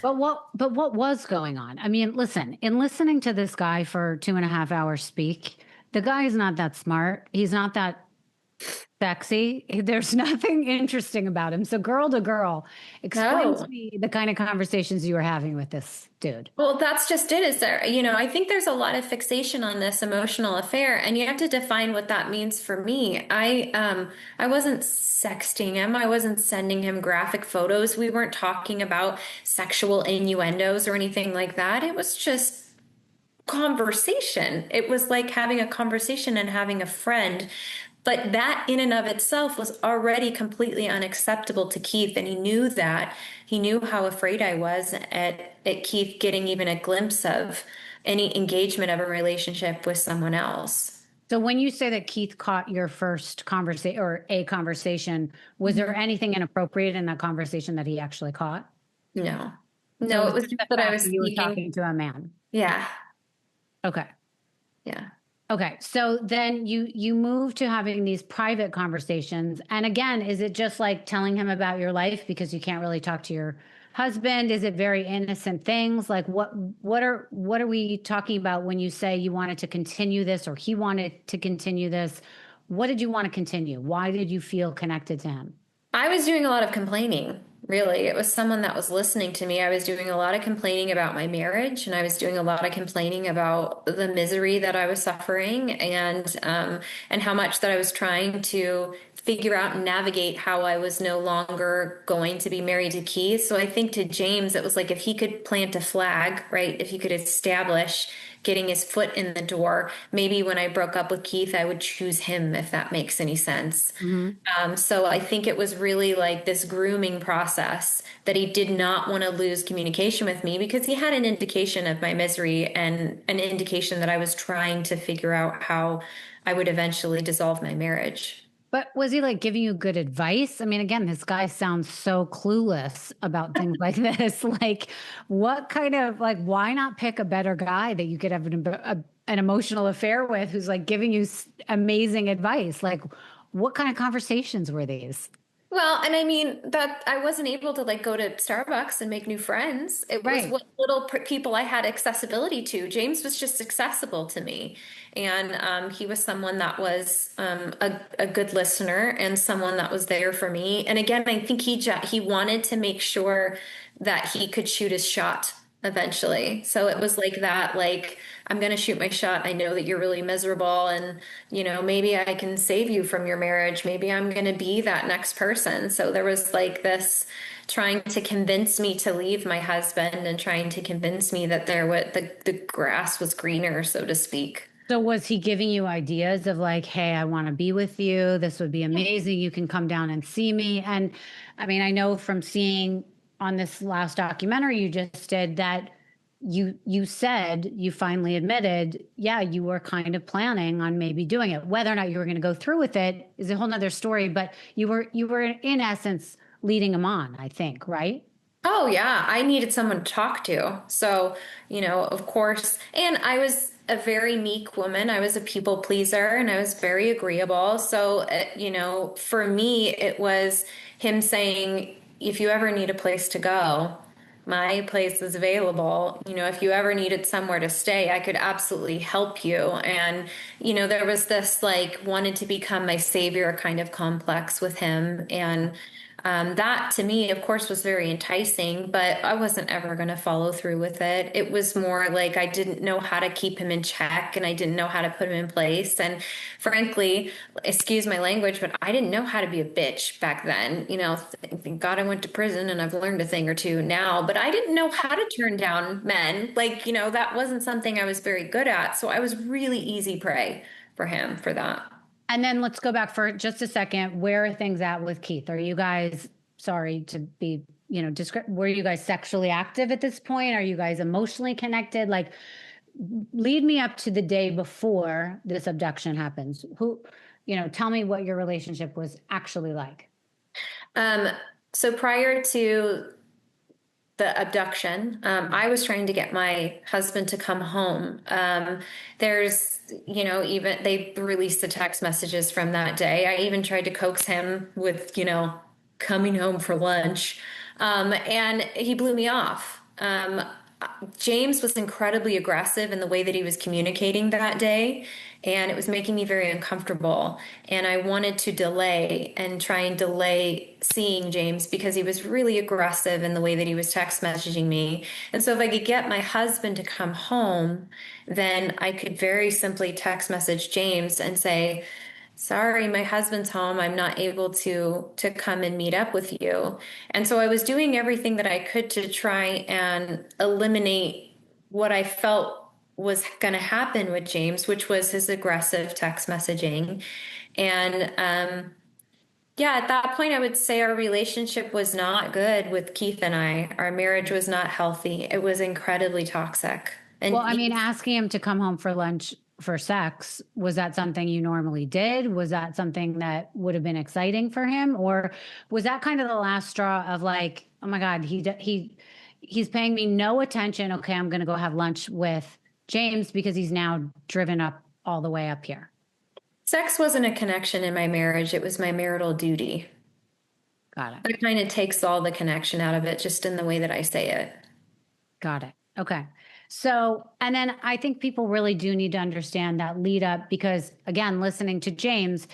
But what was going on? I mean, listen, in listening to this guy for 2.5 hours speak, the guy is not that smart. He's not that sexy. There's nothing interesting about him. So, girl to girl, explain to No. me the kind of conversations you were having with this dude. Well, that's just it, is there? I think there's a lot of fixation on this emotional affair, and you have to define what that means for me. I wasn't sexting him. I wasn't sending him graphic photos. We weren't talking about sexual innuendos or anything like that. It was just conversation. It was like having a conversation and having a friend. But that in and of itself was already completely unacceptable to Keith. And he knew that. He knew how afraid I was at Keith getting even a glimpse of any engagement of a relationship with someone else. So, when you say that Keith caught your first conversation or a conversation, was there anything inappropriate in that conversation that he actually caught? No. So, it No, it was was just just the that I fact was that you were speaking. talking to a man. Yeah. Okay. Yeah. Okay, so then you move to having these private conversations. And again, is it just like telling him about your life because you can't really talk to your husband? Is it very innocent things? Like what are we talking about when you say you wanted to continue this or he wanted to continue this? What did you want to continue? Why did you feel connected to him? I was doing a lot of complaining, really. It was someone that was listening to me. I was doing a lot of complaining about my marriage, and I was doing a lot of complaining about the misery that I was suffering, and how much that I was trying to figure out and navigate how I was no longer going to be married to Keith. So I think to James, it was like if he could plant a flag, right? If he could establish getting his foot in the door, maybe when I broke up with Keith, I would choose him, if that makes any sense. Hmm. So I think it was really like this grooming process that he did not want to lose communication with me because he had an indication of my misery and an indication that I was trying to figure out how I would eventually dissolve my marriage. But was he like giving you good advice? I mean, again, this guy sounds so clueless about things like this. Like, what kind of like, why not pick a better guy that you could have an emotional affair with who's like giving you amazing advice? Like, what kind of conversations were these? Well, and I mean that I wasn't able to like go to Starbucks and make new friends. It was Right. what little people I had accessibility to. James was just accessible to me, and he was someone that was a good listener and someone that was there for me. And again, I think he wanted to make sure that he could shoot his shot eventually. So it was like that, like, I'm going to shoot my shot. I know that you're really miserable and, maybe I can save you from your marriage. Maybe I'm going to be that next person. So there was like this trying to convince me to leave my husband and trying to convince me that the grass was greener, so to speak. So was he giving you ideas of like, hey, I want to be with you. This would be amazing. You can come down and see me. And I mean, I know from seeing on this last documentary you just did that you said you finally admitted, yeah, you were kind of planning on maybe doing it. Whether or not you were going to go through with it is a whole nother story, but you were in essence leading him on, I think, right? Oh yeah, I needed someone to talk to. So, of course, and I was a very meek woman. I was a people pleaser and I was very agreeable. So, for me, it was him saying, if you ever need a place to go, my place is available. If you ever needed somewhere to stay, I could absolutely help you. And, there was this like wanted to become my savior kind of complex with him. And that to me, of course, was very enticing, but I wasn't ever going to follow through with it. It was more like I didn't know how to keep him in check and I didn't know how to put him in place. And frankly, excuse my language, but I didn't know how to be a bitch back then. Thank God I went to prison and I've learned a thing or two now, but I didn't know how to turn down men. Like, that wasn't something I was very good at. So I was really easy prey for him for that. And then let's go back for just a second. Where are things at with Keith? Are you guys, sorry to be, were you guys sexually active at this point? Are you guys emotionally connected? Like, lead me up to the day before this abduction happens. Tell me what your relationship was actually like. Um, so prior to the abduction, I was trying to get my husband to come home. There's, even they released the text messages from that day. I even tried to coax him with, coming home for lunch. And he blew me off. Um, James was incredibly aggressive in the way that he was communicating that day, and it was making me very uncomfortable. And I wanted to delay and try and delay seeing James because he was really aggressive in the way that he was text messaging me. And so, if I could get my husband to come home, then I could very simply text message James and say, sorry, my husband's home. I'm not able to come and meet up with you. And so I was doing everything that I could to try and eliminate what I felt was going to happen with James, which was his aggressive text messaging. And yeah, at that point, I would say our relationship was not good with Keith and I. Our marriage was not healthy. It was incredibly toxic. Well, And I mean, asking him to come home for lunch for sex, was that something you normally did? Was that something that would have been exciting for him? Or was that kind of the last straw of like, oh my God, he's paying me no attention. Okay, I'm going to go have lunch with James because he's now driven up all the way up here. sex wasn't a connection in my marriage, it was my marital duty. Got it. That kind of takes all the connection out of it, just in the way that I say it. Got it. Okay. So, and then I think people really do need to understand that lead up because, again, listening to James,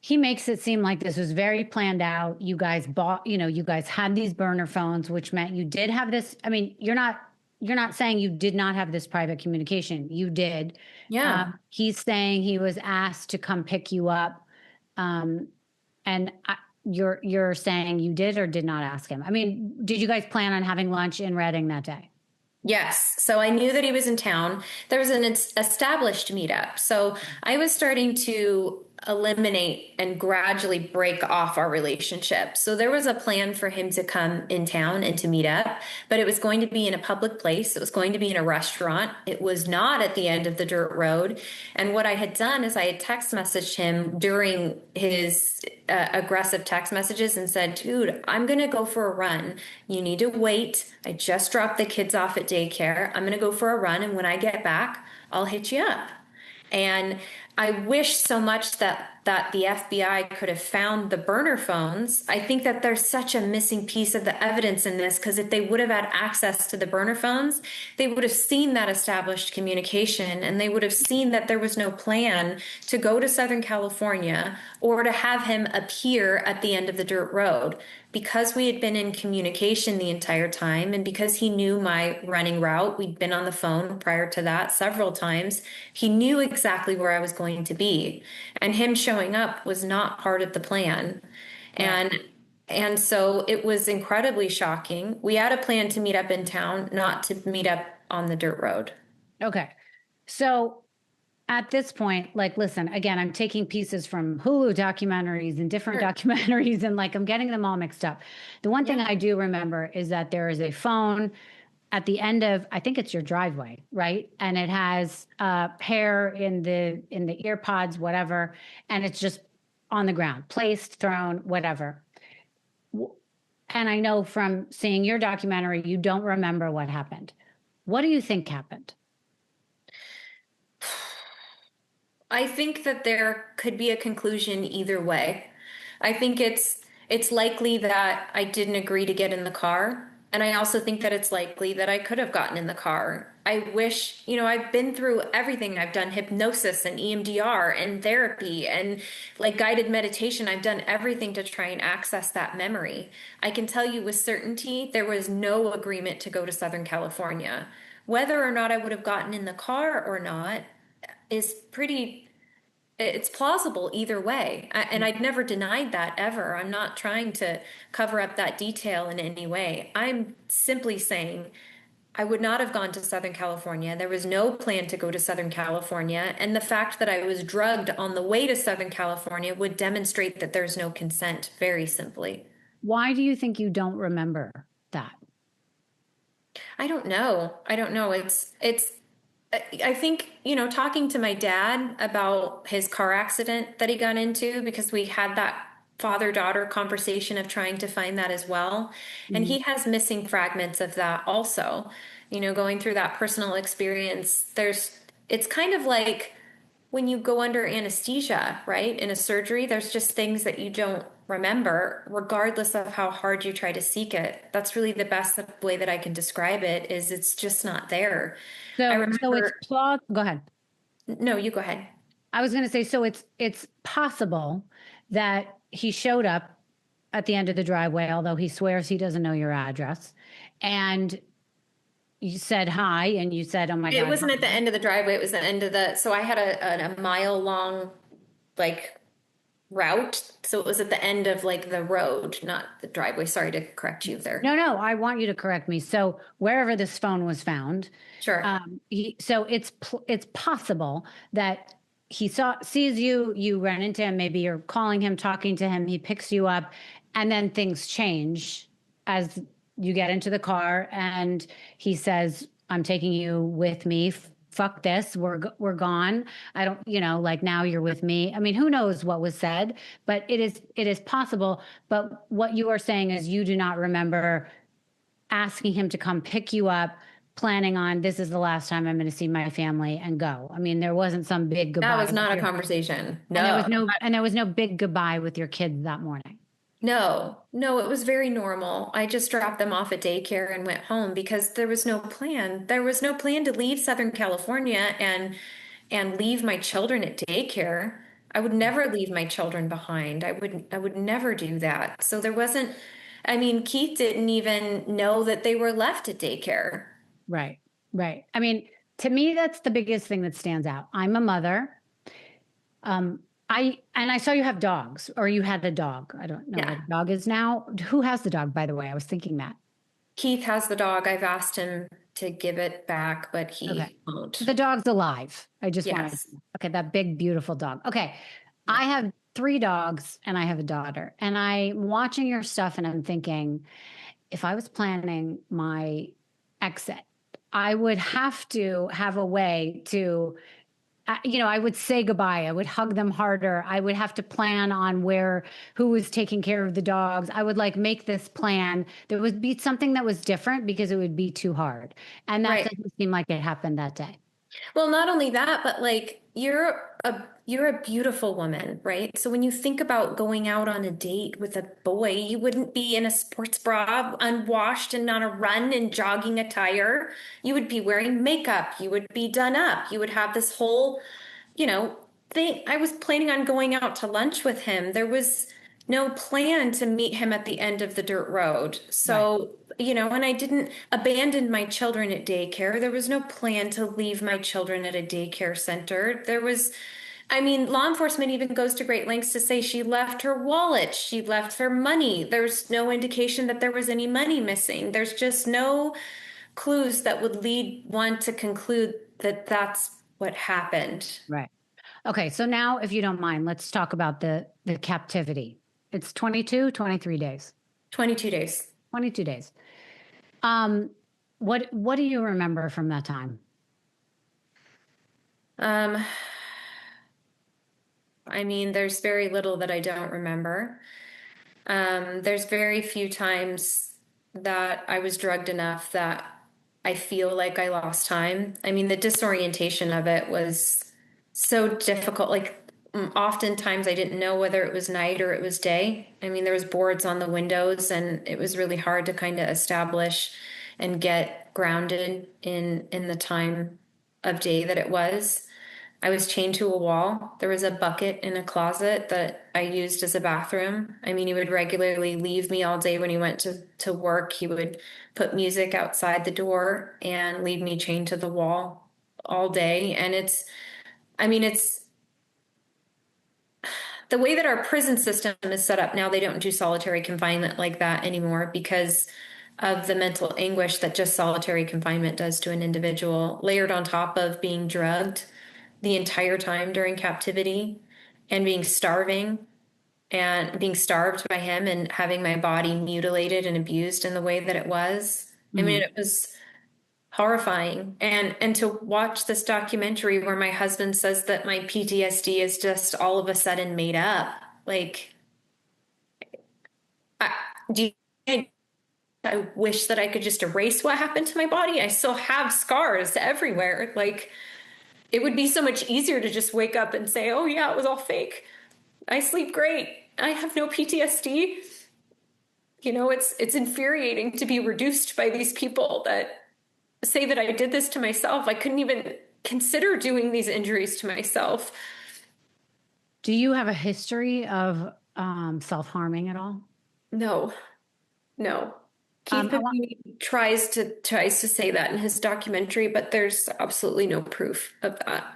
he makes it seem like this was very planned out. You guys bought, you guys had these burner phones, which meant you did have this. I mean, you're not saying you did not have this private communication. You did. Yeah. He's saying he was asked to come pick you up, um, and you're saying you did or did not ask him. I mean, did you guys plan on having lunch in Reading that day? Yes. So I knew that he was in town. There was an established meetup. So I was starting to eliminate and gradually break off our relationship. So there was a plan for him to come in town and to meet up, but it was going to be in a public place. It was going to be in a restaurant. It was not at the end of the dirt road. And what I had done is I had text messaged him during his aggressive text messages and said, dude, I'm going to go for a run. You need to wait. I just dropped the kids off at daycare. I'm going to go for a run. And when I get back, I'll hit you up. And I wish so much that the FBI could have found the burner phones. I think that there's such a missing piece of the evidence in this because if they would have had access to the burner phones, they would have seen that established communication and they would have seen that there was no plan to go to Southern California or to have him appear at the end of the dirt road. Because we had been in communication the entire time and because he knew my running route, we'd been on the phone prior to that several times, he knew exactly where I was going to be. And him showing up was not part of the plan. Right. And so it was incredibly shocking. We had a plan to meet up in town, not to meet up on the dirt road. Okay. So at this point, like, listen, again, I'm taking pieces from Hulu documentaries and different Sure. documentaries, and like I'm getting them all mixed up. The one thing Yeah. I do remember is that there is a phone at the end of, I think it's your driveway, right? And it has hair in the ear pods, whatever, and it's just on the ground, placed, thrown, whatever. And I know from seeing your documentary, you don't remember what happened. What do you think happened? I think that there could be a conclusion either way. I think it's likely that I didn't agree to get in the car, and I also think that it's likely that I could have gotten in the car. I wish, I've been through everything. I've done hypnosis and EMDR and therapy and like guided meditation. I've done everything to try and access that memory. I can tell you with certainty there was no agreement to go to Southern California. Whether or not I would have gotten in the car or not is pretty it's plausible either way. And I'd never denied that ever. I'm not trying to cover up that detail in any way. I'm simply saying I would not have gone to Southern California. There was no plan to go to Southern California. And the fact that I was drugged on the way to Southern California would demonstrate that there's no consent, very simply. Why do you think you don't remember that? I don't know. I don't know. I think, talking to my dad about his car accident that he got into, because we had that father daughter conversation of trying to find that as well. And Mhm. he has missing fragments of that also. Going through that personal experience, it's kind of like when you go under anesthesia, right? In a surgery, there's just things that you don't remember, regardless of how hard you try to seek it. That's really the best way that I can describe it is it's just not there. I So it's remember, go ahead. no, you go ahead. I was going to say, so it's possible that he showed up at the end of the driveway, although he swears he doesn't know your address, and you said hi, and you said, "Oh my It God, wasn't at the hi." end of the driveway, it was the end of so I had a mile long like route. So it was at the end of like the road, not the driveway. Sorry to correct you there. No, no, I want you to correct me. So wherever this phone was found, Sure. so it's possible that sees you, you ran into him, maybe you're calling him, talking to him, he picks you up, and then things change as you get into the car, and he says, "I'm taking you with me. Fuck this. We're gone. I don't, like now you're with me." I mean, who knows what was said, but it is possible. But what you are saying is you do not remember asking him to come pick you up, planning on this is the last time I'm going to see my family and go. I mean, there wasn't some big That goodbye was with not a your, conversation. and there No. was no big goodbye with your kids that morning. No, no, it was very normal. I just dropped them off at daycare and went home because there was no plan. There was no plan to leave Southern California and leave my children at daycare. I would never leave my children behind. I would never do that. So there wasn't, I mean, Keith didn't even know that they were left at daycare. Right. Right. I mean, to me, that's the biggest thing that stands out. I'm a mother. Um, I saw you have dogs, or you had a dog. I don't know Yeah. what a dog is now. Who has the dog, by the way? I was thinking that. Keith has the dog. I've asked him to give it back, but Okay. he won't. The dog's alive. I just wanted, Yes. okay, that big, beautiful dog. Okay. Yeah. I have three dogs and I have a daughter. And I'm watching your stuff and I'm thinking, if I was planning my exit, I would have to have a way to, I would say goodbye. I would hug them harder. I would have to plan on who was taking care of the dogs. I would like make this plan. There would be something that was different because it would be too hard. And that Right. doesn't seem like it happened that day. Well, not only that, but like you're a beautiful woman, right? So when you think about going out on a date with a boy, you wouldn't be in a sports bra, unwashed and on a run in jogging attire. You would be wearing makeup. You would be done up. You would have this whole, you know, thing. I was planning on going out to lunch with him. There was no plan to meet him at the end of the dirt road. Right. So, and I didn't abandon my children at daycare. There was no plan to leave my children at a daycare center. I mean, law enforcement even goes to great lengths to say she left her wallet, she left her money. There's no indication that there was any money missing. There's just no clues that would lead one to conclude that that's what happened. Right. Okay. So now, if you don't mind, let's talk about the captivity. It's 23 days. 22 days. 22 days. Um, what do you remember from that time? Um, I mean, there's very little that I don't remember. There's very few times that I was drugged enough that I feel like I lost time. I mean, the disorientation of it was so difficult. Like, oftentimes I didn't know whether it was night or it was day. I mean, there was boards on the windows, and it was really hard to kind of establish and get grounded in the time of day that it was. I was chained to a wall. There was a bucket in a closet that I used as a bathroom. I mean, he would regularly leave me all day when he went to work. He would put music outside the door and leave me chained to the wall all day. And I mean, it's the way that our prison system is set up now. They don't do solitary confinement like that anymore because of the mental anguish that just solitary confinement does to an individual, layered on top of being drugged the entire time during captivity and being starved by him and having my body mutilated and abused in the way that it was. I mean, Mhm. it was horrifying. And to watch this documentary where my husband says that my PTSD is just all of a sudden made up. Like, I, do you think I wish that I could just erase what happened to my body? I still have scars everywhere. Like, it would be so much easier to just wake up and say, oh, yeah, it was all fake. I sleep great. I have no PTSD. It's infuriating to be reduced by these people that say that I did this to myself. I couldn't even consider doing these injuries to myself. Do you have a history of self-harming at all? No, no. Keith I want Papini tries to say that in his documentary, but there's absolutely no proof of that.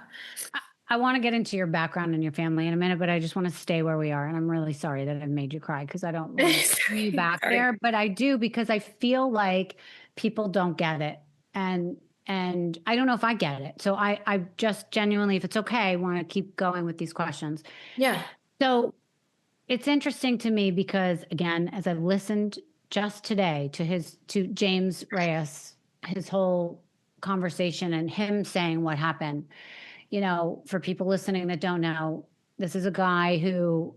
I want to get into your background and your family in a minute, but I just want to stay where we are. And I'm really sorry that I've made you cry because I don't want to bring you Sorry, back sorry. there, but I do because I feel like people don't get it. And I don't know if I get it. So I just genuinely, if it's okay, want to keep going with these questions. Yeah. So it's interesting to me because again, as I've listened just today to James Reyes, his whole conversation and him saying what happened, for people listening that don't know, this is a guy who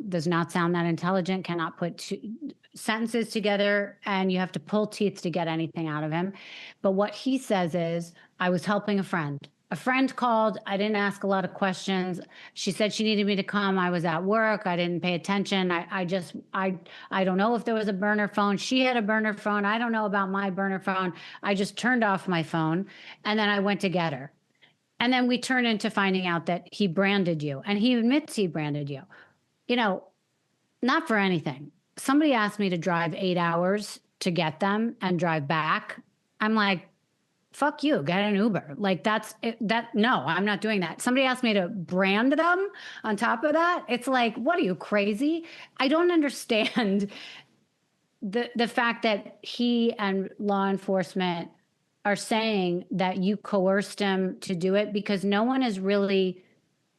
does not sound that intelligent, cannot put sentences together, and you have to pull teeth to get anything out of him. But what he says is, I was helping a friend. A friend called. I didn't ask a lot of questions. She said she needed me to come. I was at work. I didn't pay attention. I don't know if there was a burner phone. She had a burner phone. I don't know about my burner phone. I just turned off my phone and then I went to get her. And then we turn into finding out that he branded you and he admits he branded you. You know, not for anything. Somebody asked me to drive 8 hours to get them and drive back. I'm like, fuck you, get an Uber. Like that's it, that. No, I'm not doing that. Somebody asked me to brand them on top of that. It's like, what are you crazy? I don't understand the fact that he and law enforcement are saying that you coerced him to do it because no one has really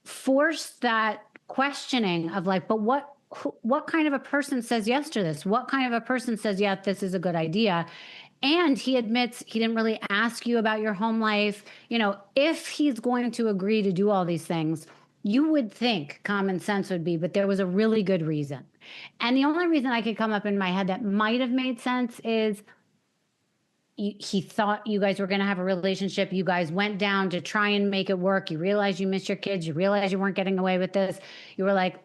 forced that questioning of like, but what kind of a person says yes to this? What kind of a person says, yeah, this is a good idea? And he admits he didn't really ask you about your home life. If he's going to agree to do all these things, you would think common sense would be, but there was a really good reason. And the only reason I could come up in my head that might have made sense is he thought you guys were going to have a relationship. You guys went down to try and make it work. You realized you missed your kids. You realized you weren't getting away with this. You were like,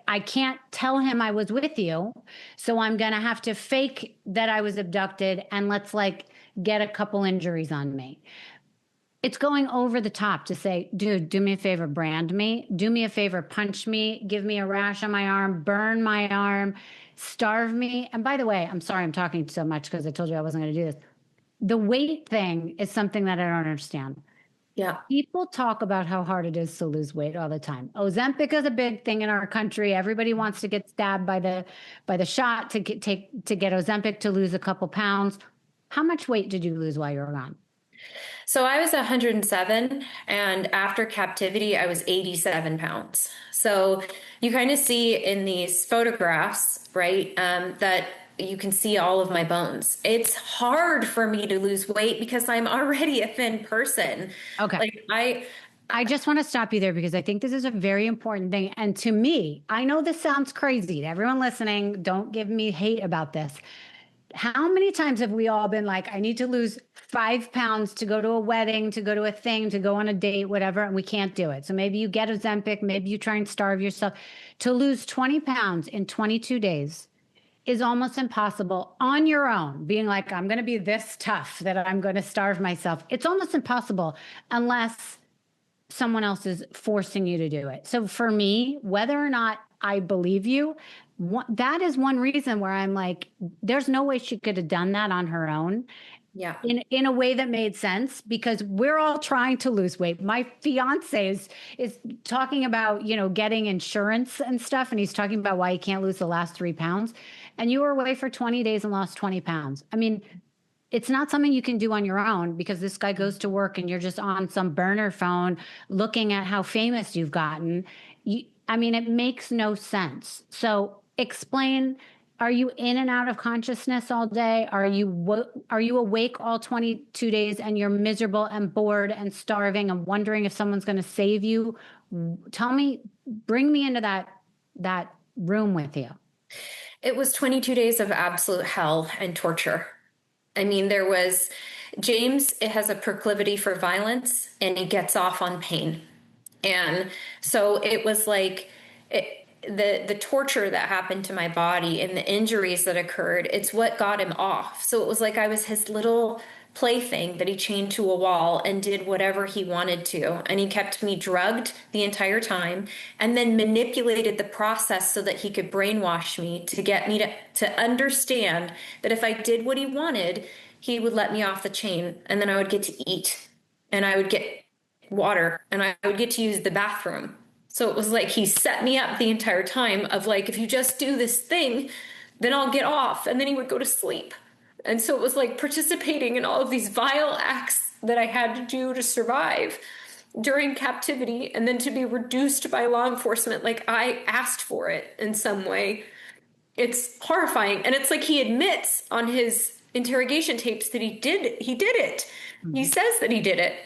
I can't tell him I was with you. So I'm going to have to fake that I was abducted and let's like get a couple injuries on me. It's going over the top to say, dude, do me a favor, brand me. Do me a favor, punch me, give me a rash on my arm, burn my arm, starve me. And by the way, I'm sorry I'm talking so much because I told you I wasn't going to do this. The weight thing is something that I don't understand. Yeah. People talk about how hard it is to lose weight all the time. Ozempic is a big thing in our country. Everybody wants to get stabbed by the shot to get Ozempic to lose a couple pounds. How much weight did you lose while you were gone? So I was 107, and after captivity, I was 87 pounds. So you kind of see in these photographs, right, that you can see all of my bones. It's hard for me to lose weight because I'm already a thin person. Okay. Like I just want to stop you there because I think this is a very important thing. And to me, I know this sounds crazy to everyone listening. Don't give me hate about this. How many times have we all been like, I need to lose 5 pounds to go to a wedding, to go to a thing, to go on a date, whatever, and we can't do it. So maybe you get Ozempic, maybe you try and starve yourself. To lose 20 pounds in 22 days is almost impossible on your own, being like, I'm going to be this tough that I'm going to starve myself. It's almost impossible unless someone else is forcing you to do it. So for me, whether or not I believe you, that is one reason where I'm like, there's no way she could have done that on her own yeah. in a way that made sense because we're all trying to lose weight. My fiance is talking about, getting insurance and stuff. And he's talking about why he can't lose the last 3 pounds. And you were away for 20 days and lost 20 pounds. I mean, it's not something you can do on your own because this guy goes to work and you're just on some burner phone looking at how famous you've gotten. I mean, it makes no sense. So explain, are you in and out of consciousness all day? Are you awake all 22 days and you're miserable and bored and starving and wondering if someone's going to save you? Tell me, bring me into that room with you. It was 22 days of absolute hell and torture. I mean, there was James, it has a proclivity for violence and he gets off on pain. And so it was like, the torture that happened to my body and the injuries that occurred, it's what got him off. So it was like I was his little plaything that he chained to a wall and did whatever he wanted to. And he kept me drugged the entire time and then manipulated the process so that he could brainwash me to get me to understand that if I did what he wanted, he would let me off the chain and then I would get to eat and I would get water and I would get to use the bathroom. So it was like he set me up the entire time of like, if you just do this thing, then I'll get off. And then he would go to sleep. And so it was like participating in all of these vile acts that I had to do to survive during captivity and then to be reduced by law enforcement like I asked for it in some way. It's horrifying. And it's like he admits on his interrogation tapes that he did it. He Mhm. says that he did it.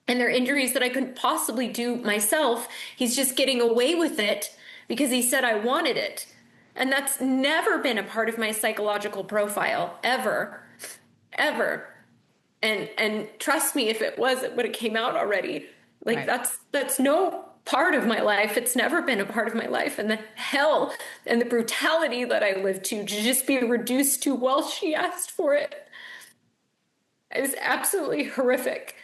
And they're injuries that I couldn't possibly do myself. He's just getting away with it because he said I wanted it. And that's never been a part of my psychological profile, ever, ever. And trust me, if it was, it would have came out already. Like Right. that's no part of my life. It's never been a part of my life. And the hell and the brutality that I lived to just be reduced to, well, she asked for it. It was absolutely horrific.